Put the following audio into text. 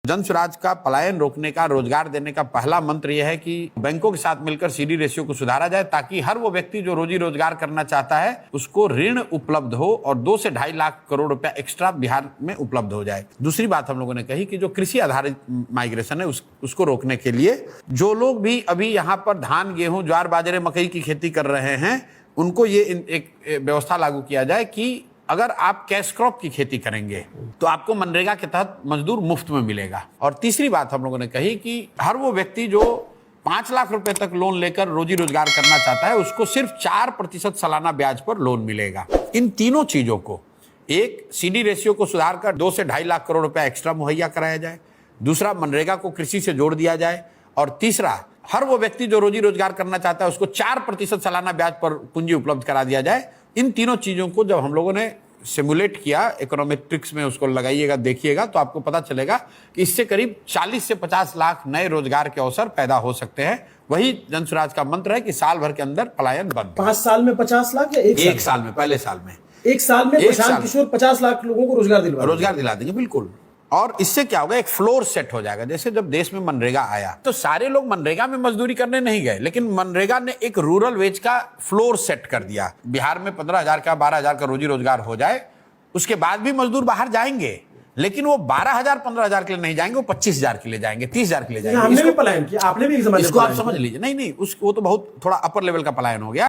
जनस्वराज का पलायन रोकने का, रोजगार देने का पहला मंत्र यह है कि बैंकों के साथ मिलकर सीडी रेशियो को सुधारा जाए ताकि हर वो व्यक्ति जो रोजी रोजगार करना चाहता है उसको ऋण उपलब्ध हो और 2 से 2.5 लाख करोड़ रुपया एक्स्ट्रा बिहार में उपलब्ध हो जाए। दूसरी बात हम लोगों ने कही कि जो कृषि आधारित माइग्रेशन है उसको रोकने के लिए जो लोग भी अभी यहाँ पर धान, गेहूं, ज्वार, बाजरे, मकई की खेती कर रहे हैं उनको ये एक व्यवस्था लागू किया जाए कि अगर आप कैश क्रॉप की खेती करेंगे तो आपको मनरेगा के तहत मजदूर मुफ्त में मिलेगा। और तीसरी बात हम लोगों ने कही कि हर वो व्यक्ति जो 5 लाख रुपए तक लोन लेकर रोजी रोजगार करना चाहता है उसको सिर्फ 4% सालाना ब्याज पर लोन मिलेगा। इन तीनों चीजों को, एक सीडी रेशियो को सुधार कर 2 से 2.5 लाख करोड़ रुपया एक्स्ट्रा मुहैया कराया जाए, दूसरा मनरेगा को कृषि से जोड़ दिया जाए, और तीसरा हर वो व्यक्ति जो रोजी रोजगार करना चाहता है उसको 4% सालाना ब्याज पर पूंजी उपलब्ध करा दिया जाए। इन तीनों चीजों को जब हम लोगों ने सिमुलेट किया, इकोनॉमेट्रिक्स में उसको लगाइएगा, देखिएगा तो आपको पता चलेगा कि इससे करीब 40 से 50 लाख नए रोजगार के अवसर पैदा हो सकते हैं। वही जनस्वराज का मंत्र है कि साल भर के अंदर पलायन बंद। 5 साल में 50 लाख या एक साल में? पहले साल में। एक साल में प्रशांत किशोर 50 लाख लोगों को रोजगार दिला देंगे। बिल्कुल। और इससे क्या होगा, एक फ्लोर सेट हो जाएगा। जैसे जब देश में मनरेगा आया तो सारे लोग मनरेगा में मजदूरी करने नहीं गए, लेकिन मनरेगा ने एक रूरल वेज का फ्लोर सेट कर दिया। बिहार में 15,000 का 12,000 का रोजी रोजगार हो जाए, उसके बाद भी मजदूर बाहर जाएंगे, लेकिन वो 12,000 15,000 के लिए नहीं जाएंगे, वो 25,000 के लिए जाएंगे, 30,000 के लिए जाएंगे। हमने भी पलायन किया, आपने भी एक ज़माने इसको आप समझ लीजिए। नहीं, वो तो बहुत थोड़ा अपर लेवल का पलायन हो गया।